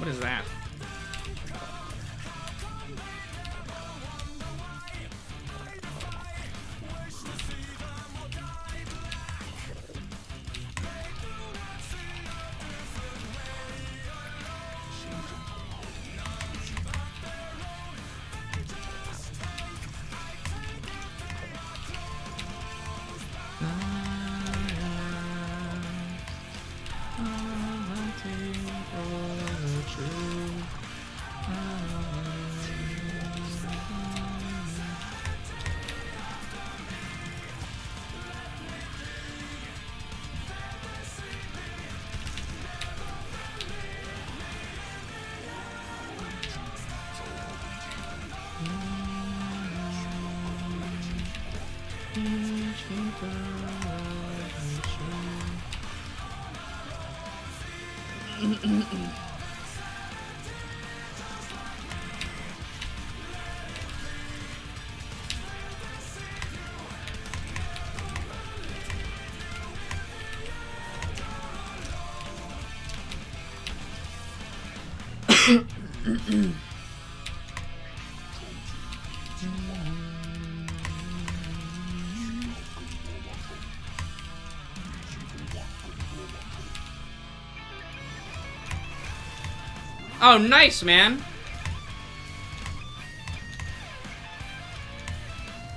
What is that? Oh, nice, man.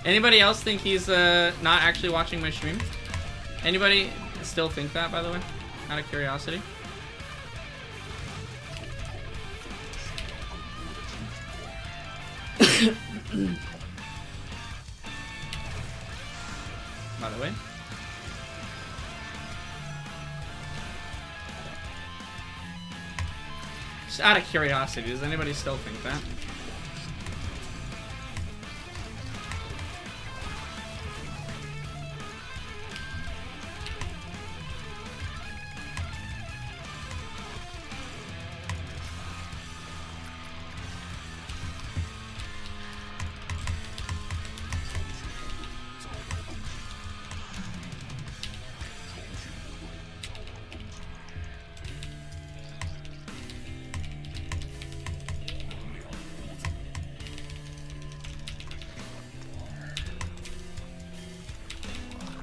Anybody else think he's not actually watching my stream? Anybody still think that, by the way? Out of curiosity. By the way. Just out of curiosity, does anybody still think that?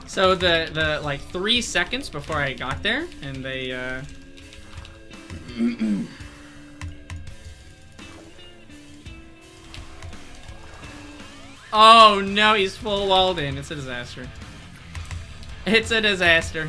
So the like 3 seconds before I got there, and they oh no, he's full walled in. It's a disaster. It's a disaster.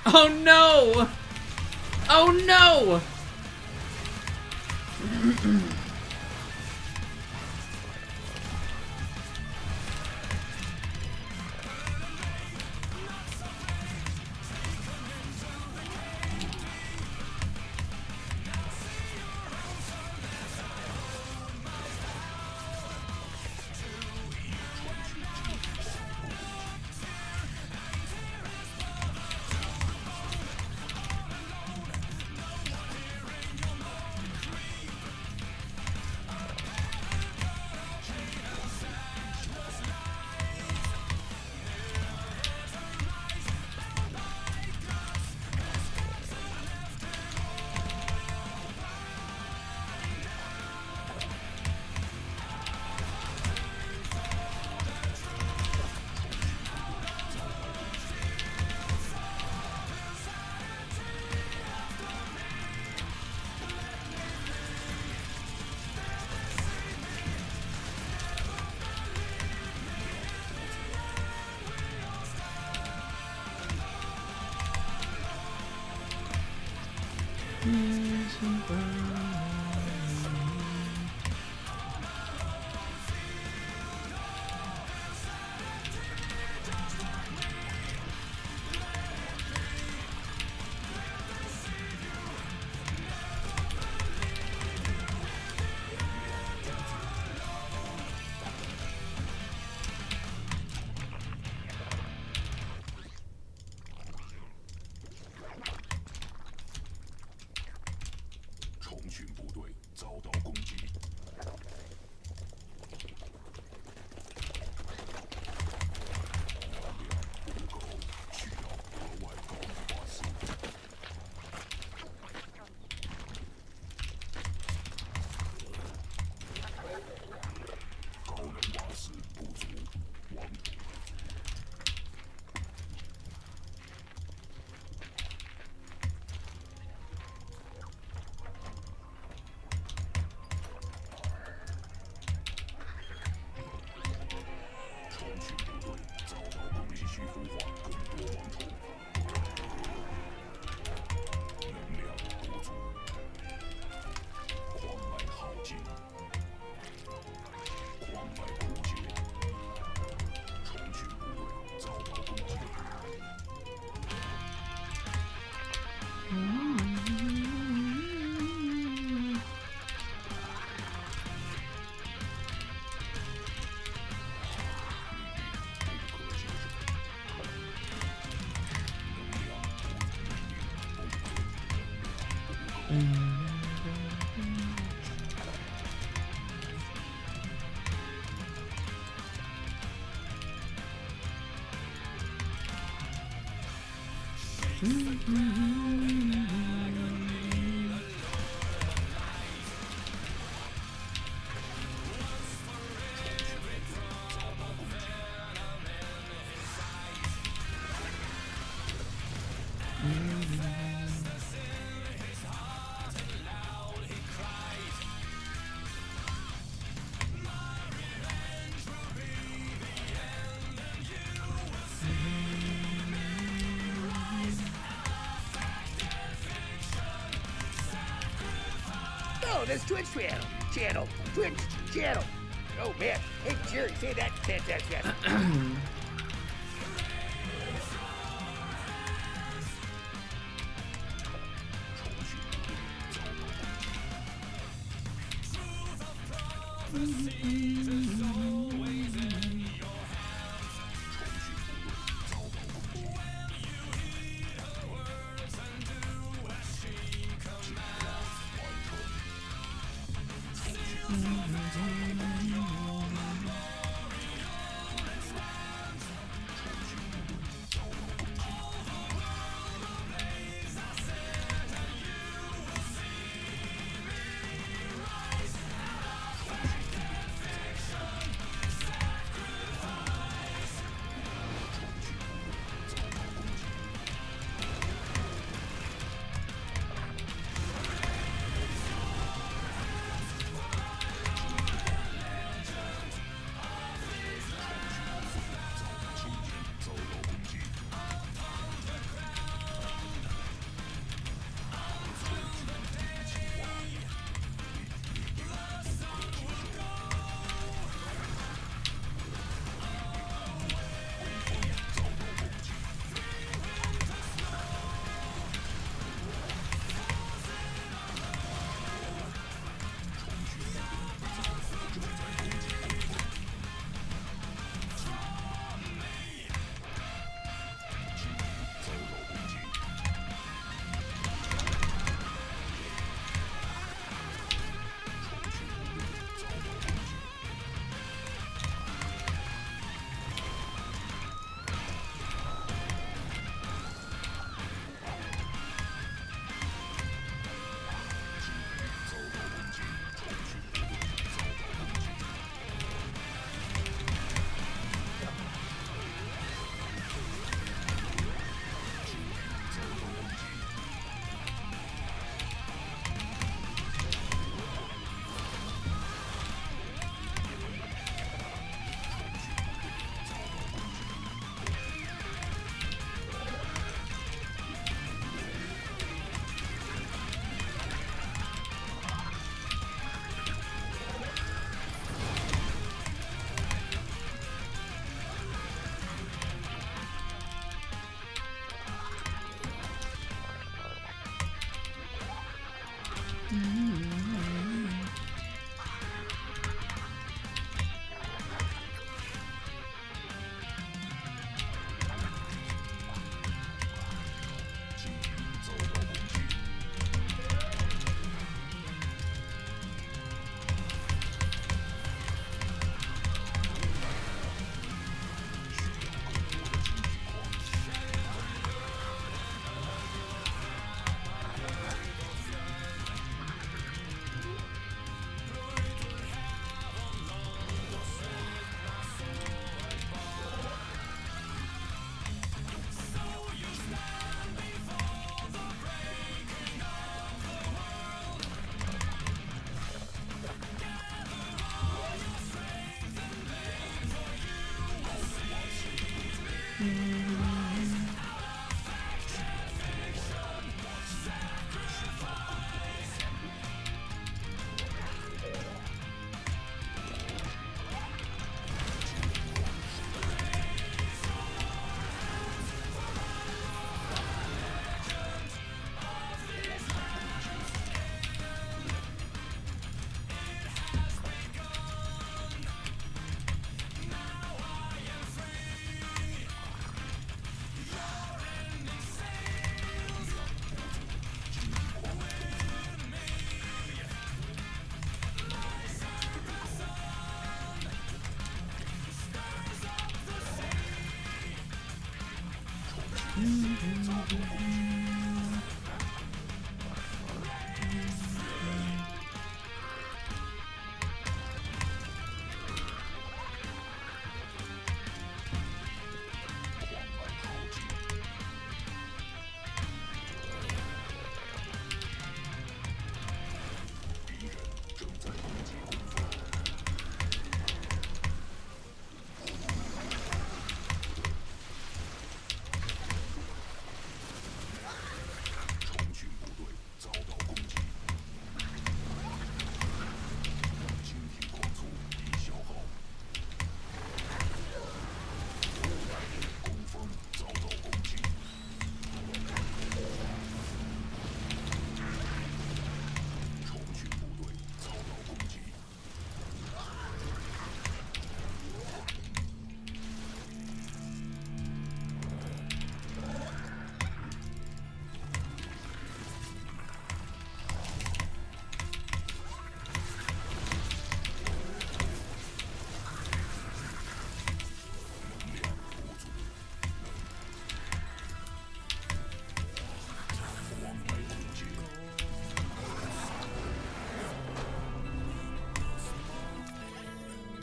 Oh no! Oh no! Oh, that's Twitch channel. Twitch channel. Oh, man. Hey, Jerry, say that 10 times fast.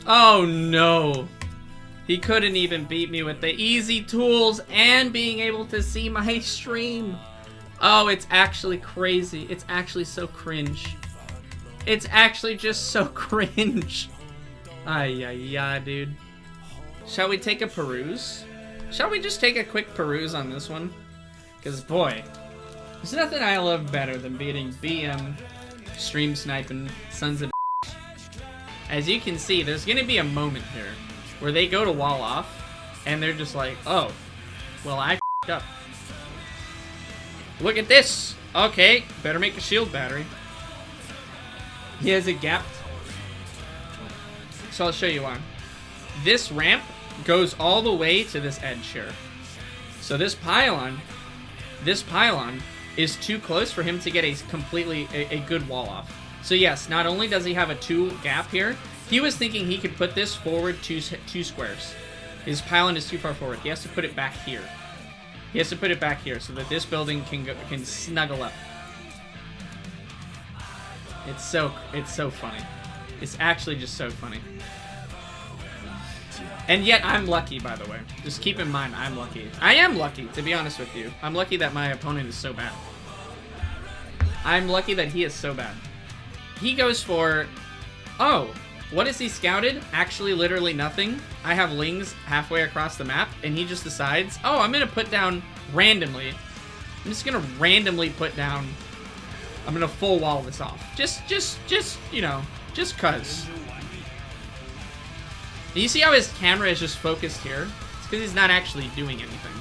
Oh no! He couldn't even beat me with the easy tools and being able to see my stream. Oh, it's actually crazy. It's actually so cringe. It's actually just so cringe. Ay, ay, ay, dude. Shall we take a peruse? Shall we just take a quick peruse on this one? Because, boy, there's nothing I love better than beating BM stream sniping sons of. As you can see, there's going to be a moment here where they go to wall off, and they're just like, oh, well, I f***ed up. Look at this! Okay, better make a shield battery. He has a gap. So I'll show you why. This ramp goes all the way to this edge here. So this pylon is too close for him to get a completely a good wall off. So yes, not only does he have a 2 gap here, he was thinking he could put this forward two squares. His pylon is too far forward. He has to put it back here. He has to put it back here so that this building can snuggle up. It's so funny. It's actually just so funny. And yet I'm lucky, by the way. Just keep in mind, I'm lucky. I am lucky, to be honest with you. I'm lucky that my opponent is so bad. I'm lucky that he is so bad. He goes for, oh, what is he scouted? Actually, literally nothing. I have lings halfway across the map, and he just decides, oh, I'm going to put down randomly. I'm just going to randomly put down, I'm going to full wall this off. Just, you know, just cuz. You see how his camera is just focused here? It's because he's not actually doing anything.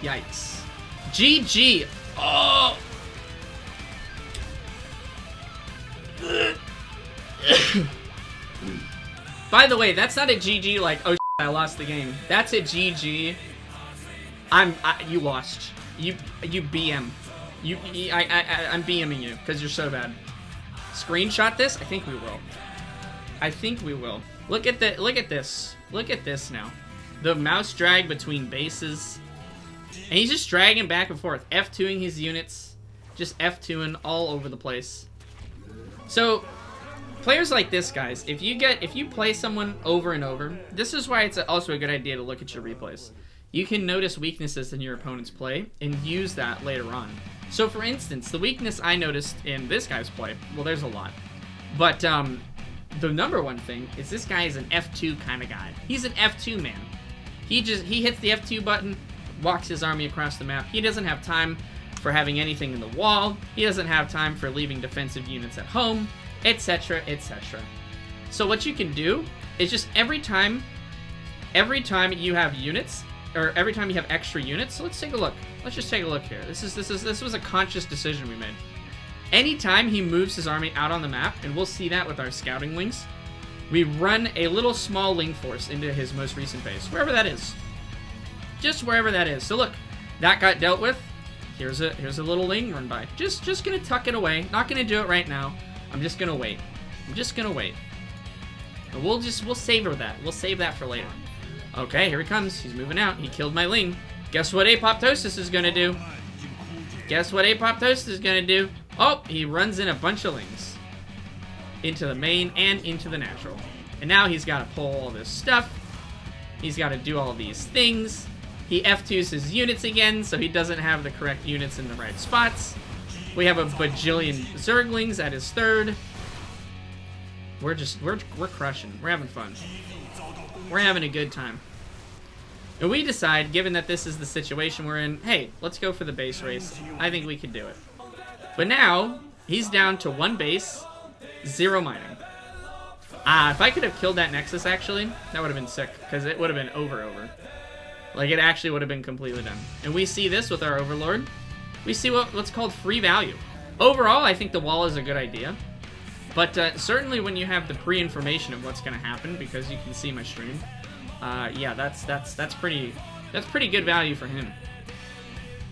Yikes. GG. Oh! By the way, that's not a GG like, oh shit, I lost the game. That's a GG. You lost. You BM. I'm BMing you because you're so bad. Screenshot this? I think we will. I think we will. Look at this. Look at this now. The mouse drag between bases. And he's just dragging back and forth. F2ing his units. Just F2ing all over the place. So, players like this, guys, if you play someone over and over, this is why it's also a good idea to look at your replays. You can notice weaknesses in your opponent's play and use that later on. So, for instance, the weakness I noticed in this guy's play, well, there's a lot. But, the number one thing is this guy is an F2 kind of guy. He's an F2 man. He hits the F2 button, walks his army across the map. He doesn't have time for having anything in the wall. He doesn't have time for leaving defensive units at home, etc., etc. So what you can do is just every time you have units, or every time you have extra units, so let's take a look. Let's just take a look here. This was a conscious decision we made. Anytime he moves his army out on the map, and we'll see that with our scouting wings, we run a little small ling force into his most recent base, wherever that is. Just wherever that is. So look, that got dealt with. Here's a little ling run by. Just gonna tuck it away. Not gonna do it right now. I'm just gonna wait. And we'll savor that. We'll save that for later. Okay, here he comes. He's moving out. He killed my Ling. Guess what Apoptosis is gonna do? Guess what Apoptosis is gonna do? Oh, he runs in a bunch of Lings. Into the main and into the natural. And now he's gotta pull all this stuff. He's gotta do all these things. He F2s his units again, so he doesn't have the correct units in the right spots. We have a bajillion Zerglings at his third. We're crushing. We're having fun. We're having a good time. And we decide, given that this is the situation we're in, hey, let's go for the base race. I think we could do it. But now, he's down to 1 base, 0 mining. If I could have killed that Nexus, actually, that would have been sick, because it would have been over. Like, it actually would have been completely done. And we see this with our Overlord. We see what's called free value. Overall, I think the wall is a good idea. But certainly when you have the pre-information of what's going to happen, because you can see my stream, yeah, that's pretty good value for him.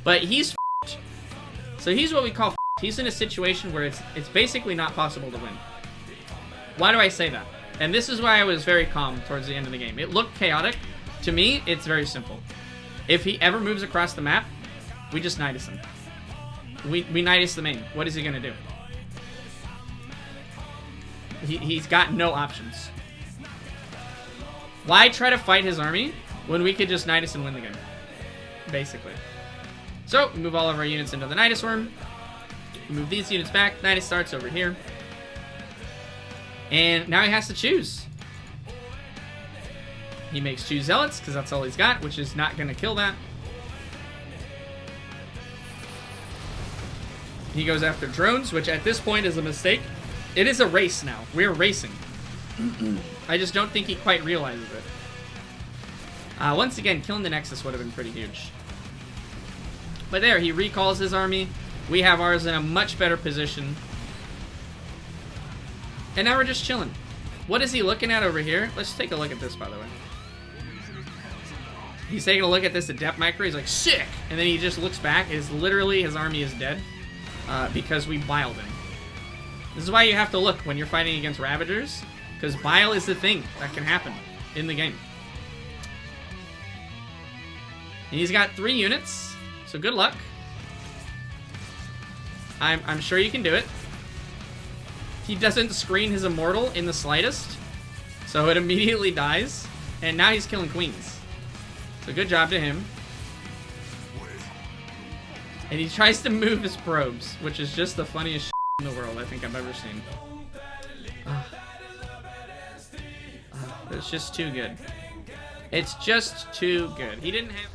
But he's f***ed. So he's what we call f***ed. He's in a situation where it's basically not possible to win. Why do I say that? And this is why I was very calm towards the end of the game. It looked chaotic. To me, it's very simple. If he ever moves across the map, we just Nidus him. We Nidus the main. What is he going to do? He's got no options. Why try to fight his army when we could just Nidus and win the game? Basically. So, we move all of our units into the Nidus Worm. We move these units back. Nidus starts over here. And now he has to choose. He makes 2 Zealots, because that's all he's got, which is not going to kill that. He goes after drones, which at this point is a mistake. It is a race now. We're racing. I just don't think he quite realizes it. Once again, killing the Nexus would have been pretty huge. But there, he recalls his army. We have ours in a much better position. And now we're just chilling. What is he looking at over here? Let's take a look at this, by the way. He's taking a look at this Adept Micro. He's like, sick! And then he just looks back. It's literally his army is dead. Because we biled him. This is why you have to look when you're fighting against Ravagers. Because bile is the thing that can happen in the game. And he's got 3 units. So good luck. I'm sure you can do it. He doesn't screen his Immortal in the slightest. So it immediately dies. And now he's killing queens. So good job to him. And he tries to move his probes, which is just the funniest shit in the world I think I've ever seen. It's just too good. It's just too good. He didn't have...